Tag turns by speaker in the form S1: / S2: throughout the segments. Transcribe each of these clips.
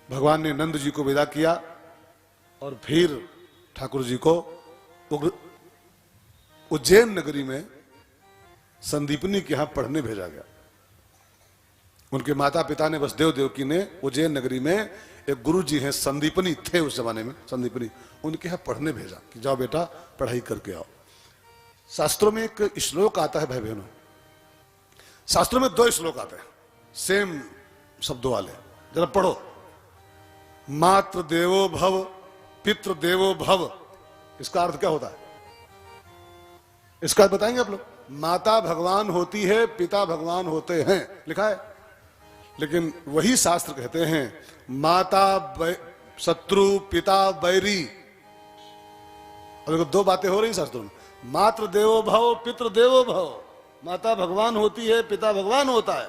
S1: भगवान ने नंद जी को विदा किया और फिर ठाकुर जी को उज्जैन नगरी में संदीपनी के यहां पढ़ने भेजा गया। उनके माता पिता ने वसुदेव देवकी ने उज्जैन नगरी में एक गुरु जी हैं संदीपनी थे उस जमाने में, संदीपनी, उनके यहां पढ़ने भेजा कि जाओ बेटा पढ़ाई करके आओ। शास्त्रों में एक श्लोक आता है भाई बहनों, शास्त्रों में 2 श्लोक आते हैं सेम शब्दों वाले, जरा पढ़ो। मातृ देवो भव पितृ देवो भव, इसका अर्थ क्या होता है? इसका बताएंगे आप लोग। माता भगवान होती है, पिता भगवान होते हैं, लिखा है। लेकिन वही शास्त्र कहते हैं माता शत्रु पिता बैरी। और 2 बातें हो रही शास्त्रों में, मातृ देवो भव पितृ देवो भव। माता भगवान होती है, पिता भगवान होता है।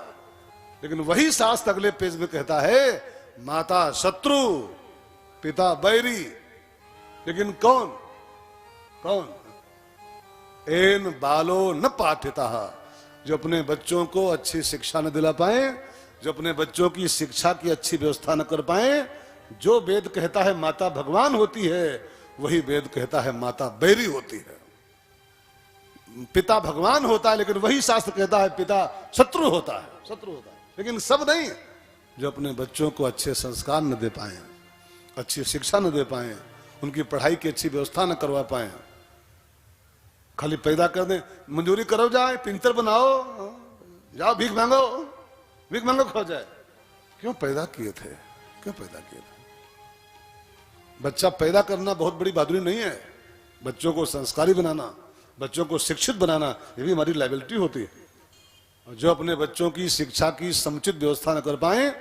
S1: लेकिन वही शास्त्र अगले पेज में कहता है माता शत्रु पिता बैरी। लेकिन कौन कौन? एन बालो न पाठिता, जो अपने बच्चों को अच्छी शिक्षा न दिला पाए, जो अपने बच्चों की शिक्षा की अच्छी व्यवस्था न कर पाए। जो वेद कहता है माता भगवान होती है, वही वेद कहता है माता बैरी होती है। पिता भगवान होता है, लेकिन वही शास्त्र कहता है पिता शत्रु होता है, शत्रु होता है। लेकिन सब नहीं, जो अपने बच्चों को अच्छे संस्कार न दे पाए, अच्छी शिक्षा न दे पाए, उनकी पढ़ाई की अच्छी व्यवस्था न करवा पाए, खाली पैदा कर दें, मंजूरी करो जाए, पिंतर बनाओ, जाओ भीख मांगो खो जाए। क्यों पैदा किए थे? क्यों पैदा किए थे? बच्चा पैदा करना बहुत बड़ी बहादुरी नहीं है। बच्चों को संस्कारी बनाना, बच्चों को शिक्षित बनाना, ये भी हमारी लायबिलिटी होती है। और जो अपने बच्चों की शिक्षा की समुचित व्यवस्था न कर पाए,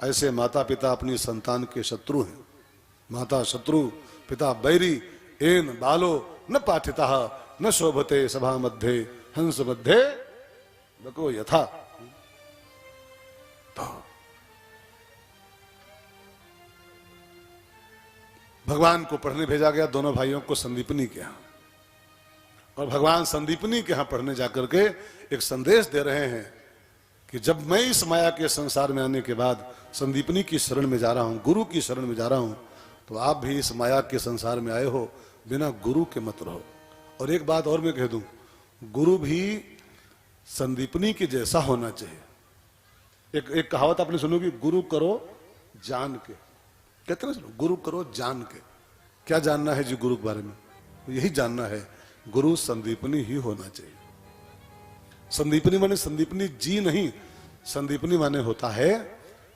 S1: ऐसे माता पिता अपनी संतान के शत्रु हैं। माता शत्रु पिता बैरी, एन बालो न पाठिता न शोभते सभा मध्य हंस मध्य बको यथा। तो भगवान को पढ़ने भेजा गया दोनों भाइयों को संदीपनी के यहां, और भगवान संदीपनी के यहां पढ़ने जाकर के एक संदेश दे रहे हैं कि जब मैं इस माया के संसार में आने के बाद संदीपनी की शरण में जा रहा हूं, गुरु की शरण में जा रहा हूं, तो आप भी इस माया के संसार में आए हो, बिना गुरु के मत रहो। और एक बात और मैं कह दूं, गुरु भी संदीपनी के जैसा होना चाहिए। एक कहावत आपने सुनोगी, गुरु करो जान के। कहते ना, गुरु करो जान के। क्या जानना है जी गुरु के बारे में? यही जानना है, गुरु संदीपनी ही होना चाहिए। संदीपनी माने संदीपनी जी नहीं, संदीपनी माने होता है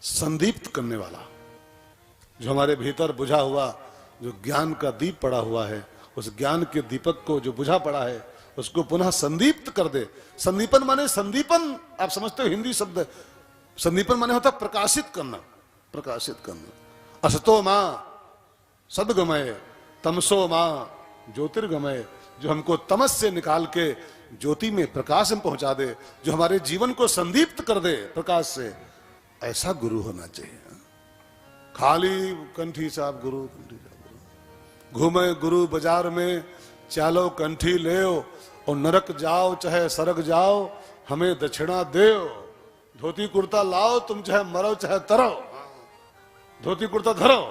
S1: संदीप्त करने वाला। जो हमारे भीतर बुझा हुआ जो ज्ञान का दीप पड़ा हुआ है, उस ज्ञान के दीपक को जो बुझा पड़ा है, उसको पुनः संदीप्त कर दे। संदीपन माने, संदीपन आप समझते हो हिंदी शब्द, संदीपन माने होता प्रकाशित करना, प्रकाशित करना। असतो मां सद्गमय तमसो मां ज्योतिर्गमय, जो हमको तमस से निकाल के ज्योति में प्रकाश में पहुंचा दे, जो हमारे जीवन को संदीप्त कर दे प्रकाश से, ऐसा गुरु होना चाहिए। खाली कंठी साहब गुरु, कंठी साहब गुरु, घूमे गुरु बाजार में, चालो कंठी ले और नरक जाओ चाहे सरग जाओ, हमें दक्षिणा देओ। धोती कुर्ता लाओ, तुम चाहे मरो चाहे तरो, धोती कुर्ता धरो।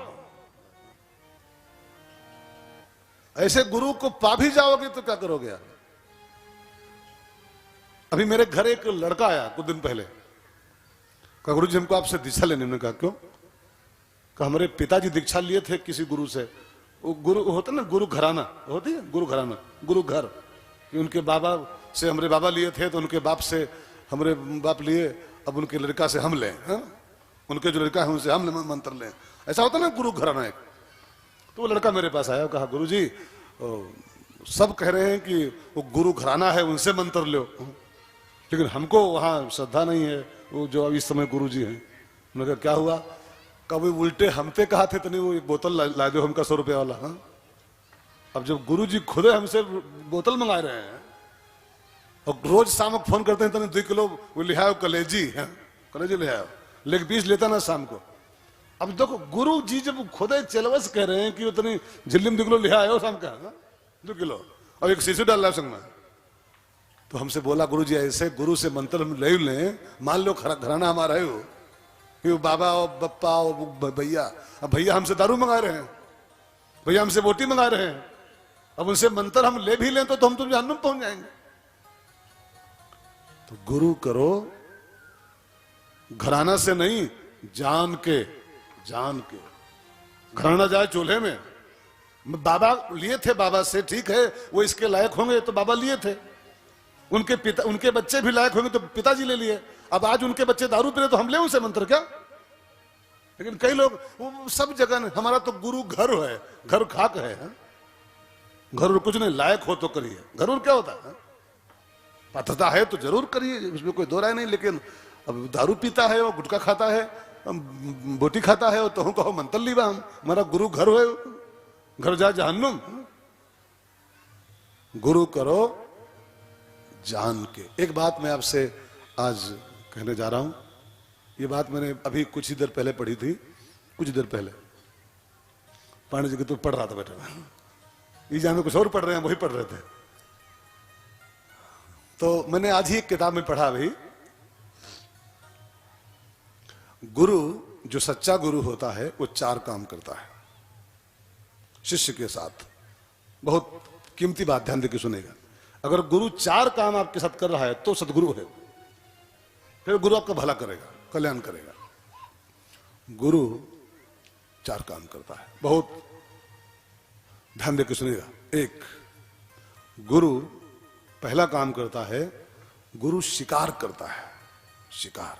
S1: ऐसे गुरु को पा भी जाओगे तो क्या करोगे यार? अभी मेरे घर एक लड़का आया कुछ दिन पहले, कहा गुरु जी हमको आपसे दीक्षा लेने। ने कहा क्यों? कहा हमारे पिताजी दीक्षा लिए थे किसी गुरु से। वो गुरु होता ना, गुरु घराना होती है, गुरु घराना, गुरु घर। उनके बाबा से हमारे बाबा लिए थे, तो उनके बाप से हमारे बाप लिए, अब उनके लड़का से हम लें, उनके जो लड़का है उनसे हम मंत्र लें। ऐसा होता ना गुरु घराना एक। तो वो लड़का मेरे पास आया, कहा गुरु जी सब कह रहे हैं कि वो गुरु घराना है, उनसे मंत्र लो, लेकिन हमको वहां श्रद्धा नहीं है, वो जो इस समय गुरु जी हैं। मैंने कहा क्या हुआ? कभी उल्टे हमसे कहा थे तो नहीं, वो एक बोतल ला दो हमका 100 रुपया वाला। अब जब गुरु जी खुद हमसे बोतल मंगा रहे हैं और रोज शाम को फोन करते हैं, तो 2 किलो वो लिहाओ कलेजी, कलेजी लिहाओ, लेग पीस लेता ना शाम को। अब देखो गुरु जी जब खुद चलवस कह रहे हैं कि उतनी झिल्ली में 2 किलो लिहा आयो शाम का, 2 किलो, और एक शीशु डाल रहा है संग में। तो हमसे बोला गुरु जी ऐसे गुरु से मंत्र हम ले लें, मान लो घराना हमारा है वो, ये बाबा और बप्पा और भैया, अब भैया हमसे दारू मंगा रहे हैं, भैया हमसे बोटी मंगा रहे हैं, अब उनसे मंत्र हम ले भी लें तो हम जहन्नुम पहुंच जाएंगे। तो गुरु करो घराना से नहीं, जान के, जान के। घराना जाए चूल्हे में। बाबा लिए थे बाबा से, ठीक है वो इसके लायक होंगे तो बाबा लिए थे, उनके पिता, उनके बच्चे भी लायक होंगे तो पिताजी ले लिए। अब आज उनके बच्चे दारू पी रहे तो हम ले उनसे मंत्र क्या? लेकिन कई लोग वो सब जगह, हमारा तो गुरु घर है, घर खाक है, घर कुछ नहीं, लायक हो तो करिए। घर और क्या होता है? पात्रता है तो जरूर करिए, उसमें कोई दो राय नहीं। लेकिन अब दारू पीता है, वो गुटखा खाता है, बोटी खाता है, तो हम कहो मंत्र ली बा, हमारा गुरु घर है, घर जा जहन्नुम। गुरु करो जान के। एक बात मैं आपसे आज कहने जा रहा हूं, ये बात मैंने अभी कुछ ही देर पहले पढ़ी थी, कुछ देर पहले पांडे जी के तो पढ़ रहा था बैठा, ईजा में कुछ और पढ़ रहे हैं, वही पढ़ रहे थे। तो मैंने आज ही एक किताब में पढ़ा अभी, गुरु जो सच्चा गुरु होता है वो 4 काम करता है शिष्य के साथ। बहुत कीमती बात, ध्यान देकर सुनेगा। अगर गुरु 4 काम आपके साथ कर रहा है तो सदगुरु है, फिर गुरु आपका भला करेगा, कल्याण करेगा। गुरु 4 काम करता है, बहुत ध्यान देकर सुनेगा। 1, गुरु पहला काम करता है, गुरु शिकार करता है। शिकार,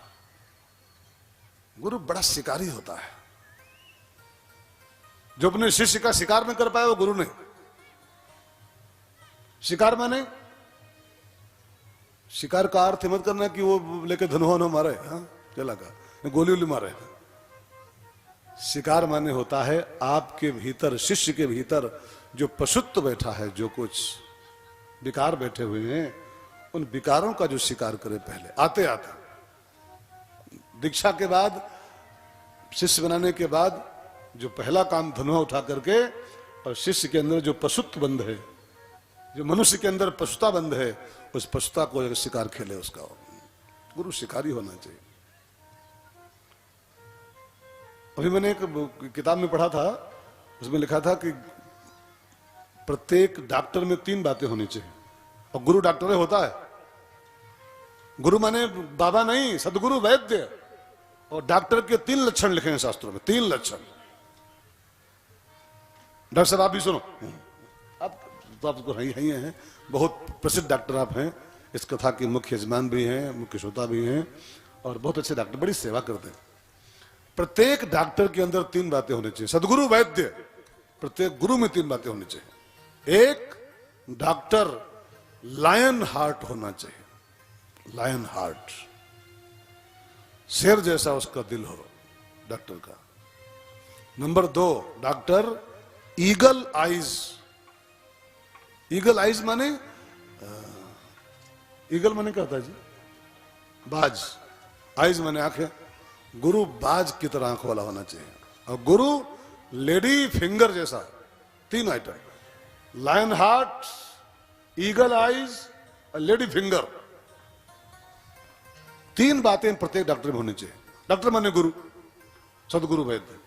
S1: गुरु बड़ा शिकारी होता है। जो अपने शिष्य का शिकार नहीं कर पाए वो गुरु नहीं। शिकार माने, शिकार का अर्थ मत करना कि वो लेके धनुहा मारे, चला का गोली उली मारे। शिकार माने होता है आपके भीतर, शिष्य के भीतर जो पशुत्व बैठा है, जो कुछ विकार बैठे हुए हैं, उन विकारों का जो शिकार करे। पहले आते आते दीक्षा के बाद, शिष्य बनाने के बाद, जो पहला काम धनुहा उठा करके, और शिष्य के अंदर जो पशुत्व बंध है, जो मनुष्य के अंदर पशुता बंध है, उस पशुता को शिकार खेले उसका। गुरु शिकारी होना चाहिए। अभी मैंने एक किताब में पढ़ा था, उसमें लिखा था कि प्रत्येक डॉक्टर में 3 बातें होनी चाहिए, और गुरु डॉक्टर होता है। गुरु माने बाबा नहीं, सदगुरु वैद्य। और डॉक्टर के 3 लक्षण लिखे हैं शास्त्रों में, 3 लक्षण। डॉक्टर साहब आप भी सुनो, आप तो आपको ही हैं, बहुत प्रसिद्ध डॉक्टर आप हैं, इस कथा के मुख्य यजमान भी हैं, मुख्य श्रोता भी हैं, और बहुत अच्छे डॉक्टर, बड़ी सेवा करते हैं। प्रत्येक डॉक्टर के अंदर 3 बातें होनी चाहिए, सदगुरु वैद्य। प्रत्येक गुरु में 3 बातें होनी चाहिए। 1, डॉक्टर लायन हार्ट होना चाहिए, लायन हार्ट, शेर जैसा उसका दिल हो डॉक्टर का। Number 2, doctor eagle eyes. Eagle eyes माने, ईगल माने क्या होता है जी? बाज। आइज माने आंखें। गुरु बाज की तरह आंख वाला होना चाहिए, और गुरु लेडी फिंगर जैसा। 3 item, lion heart, eagle eyes और लेडी फिंगर। 3 बातें प्रत्येक डॉक्टर में होनी चाहिए। डॉक्टर माने गुरु, सदगुरु वैद्य।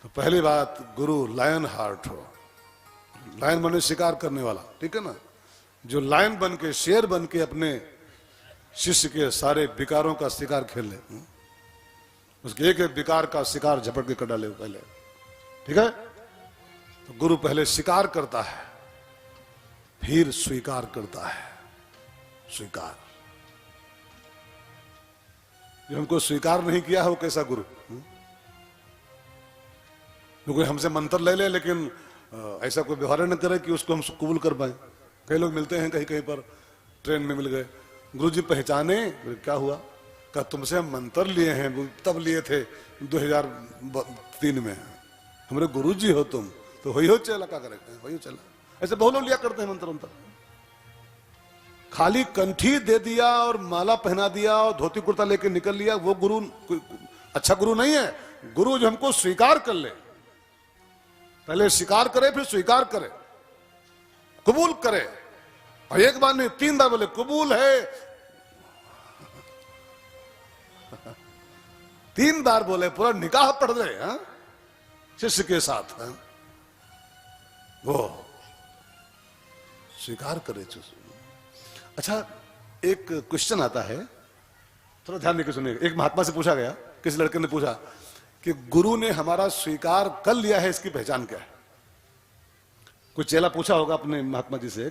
S1: तो पहली बात, गुरु लायन हार्ट हो। लायन माने शिकार करने वाला, ठीक है ना? जो लायन बन के, शेर बन के अपने शिष्य के सारे विकारों का शिकार खेल ले, उसके एक एक विकार का शिकार झपट के कर डाले पहले, ठीक है? तो गुरु पहले शिकार करता है, फिर स्वीकार करता है। स्वीकार, जो हमको स्वीकार नहीं किया है वो कैसा गुरु? कोई हमसे मंत्र ले ले लेकिन ऐसा कोई व्यवहार न करे कि उसको हम कबूल कर पाए। कई लोग मिलते हैं कहीं कहीं पर, ट्रेन में मिल गए, गुरुजी पहचाने, क्या हुआ? कहा तुमसे हम मंत्र लिए हैं, तब लिए थे 2003 में, हमारे गुरुजी हो तुम, तो वही हो चला, क्या करें, वही चला। ऐसे बहुत लोग लिया करते हैं मंत्र मंत्र। खाली कंठी दे दिया और माला पहना दिया और धोती कुर्ता लेके निकल लिया, वो गुरु अच्छा गुरु नहीं है। गुरु जो हमको स्वीकार कर ले, पहले स्वीकार करे फिर स्वीकार करे, कबूल करे। और एक बार नहीं 3 बार बोले कबूल है। 3 बार बोले, पूरा निकाह पढ़ रहे हाँ शिष्य के साथ। हाँ? वो स्वीकार करे। अच्छा, एक क्वेश्चन आता है, थोड़ा ध्यान देकर सुनिए। एक महात्मा से पूछा गया, किसी लड़के ने पूछा कि गुरु ने हमारा स्वीकार कर लिया है, इसकी पहचान क्या है? कोई चेला पूछा होगा अपने महात्मा जी से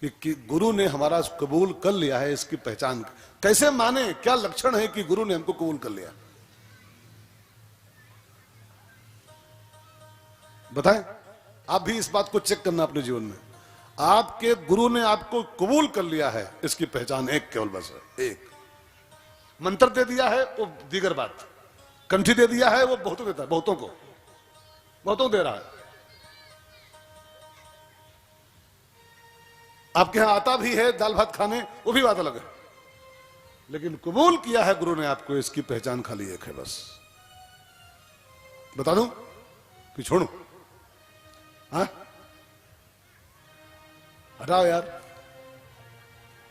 S1: कि गुरु ने हमारा कबूल कर लिया है, इसकी पहचान कैसे माने, क्या लक्षण है कि गुरु ने हमको कबूल कर लिया? बताएं। आप भी इस बात को चेक करना अपने जीवन में। आपके गुरु ने आपको कबूल कर लिया है, इसकी पहचान एक केवल बस है, एक। मंत्र दे दिया है वो दीगर बात, कंठी दे दिया है वो बहुतों देता है, बहुतों दे रहा है। आपके यहां आता भी है दाल भात खाने, वो भी बात अलग है, लेकिन कबूल किया है गुरु ने आपको, इसकी पहचान खाली एक है बस। बता दूं कि छोड़ू? हाँ, हटाओ यार।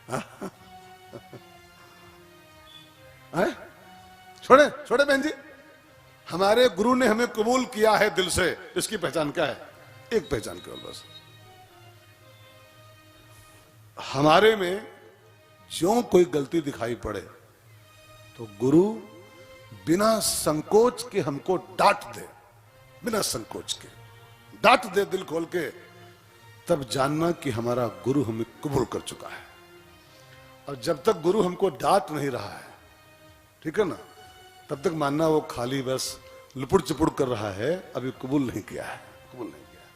S1: हाँ? छोड़े छोड़े बहन जी, हमारे गुरु ने हमें कबूल किया है दिल से, इसकी पहचान क्या है? एक पहचान केवल बस। हमारे में जो कोई गलती दिखाई पड़े तो गुरु बिना संकोच के हमको डांट दे, बिना संकोच के डांट दे दिल खोल के, तब जानना कि हमारा गुरु हमें कबूल कर चुका है। और जब तक गुरु हमको डांट नहीं रहा है, ठीक है ना, तब तक मानना वो खाली बस लुपुड़ चुपुड़ कर रहा है, अभी कबूल नहीं किया है, कबूल नहीं किया है।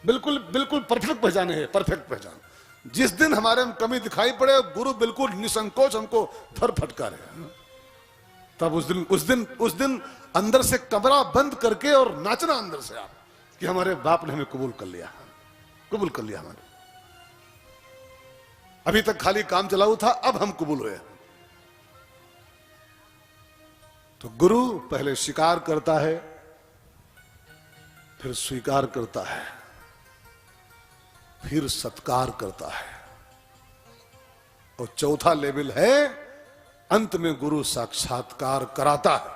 S1: बिल्कुल बिल्कुल परफेक्ट पहचाने है, परफेक्ट पहचान। जिस दिन हमारे में कमी दिखाई पड़े, गुरु बिल्कुल निसंकोच हमको धर फटकारे, तब उस दिन अंदर से कमरा बंद करके और नाचना अंदर से आप कि हमारे बाप ने हमें कबूल कर लिया, कबूल कर लिया हमारे। अभी तक खाली काम चलाऊ था, अब हम कबूल हुए। तो गुरु पहले स्वीकार करता है, फिर स्वीकार करता है, फिर सत्कार करता है, और चौथा लेवल है अंत में गुरु साक्षात्कार कराता है।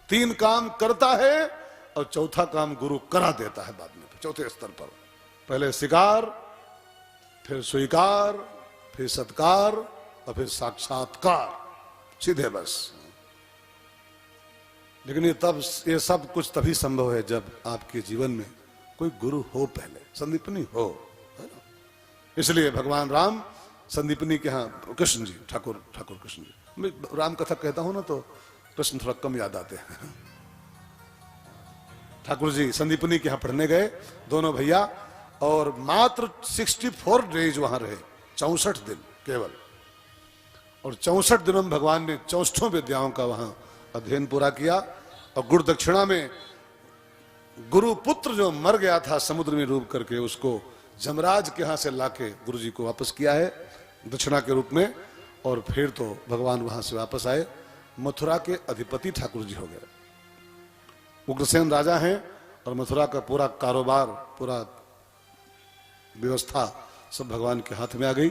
S1: 3 काम करता है और चौथा काम गुरु करा देता है बाद में, चौथे स्तर पर। पहले स्वीकार, फिर स्वीकार, फिर सत्कार और फिर साक्षात्कार, सीधे बस। लेकिन ये सब कुछ तभी संभव है जब आपके जीवन में कोई गुरु हो, पहले संदीपनी हो, है ना? इसलिए भगवान राम संदीपनी के यहाँ, कृष्ण जी, ठाकुर कृष्ण जी, मैं राम कथा कहता हूं ना तो कृष्ण थोड़ा कम याद आते हैं। ठाकुर जी संदीपनी के यहाँ पढ़ने गए, दोनों भैया, और मात्र 64 डेज वहां रहे, 64 दिन केवल। और 64 दिनों में भगवान ने 64 विद्याओं का वहां अध्ययन पूरा किया। और गुरु दक्षिणा में गुरु पुत्र जो मर गया था समुद्र में डूब करके, उसको जमराज के यहां से लाके गुरु जी को वापस किया है दक्षिणा के रूप में। और फिर तो भगवान वहां से वापस आए, मथुरा के अधिपति ठाकुर जी हो गए। उग्रसेन राजा हैं और मथुरा का पूरा कारोबार, पूरा व्यवस्था सब भगवान के हाथ में आ गई।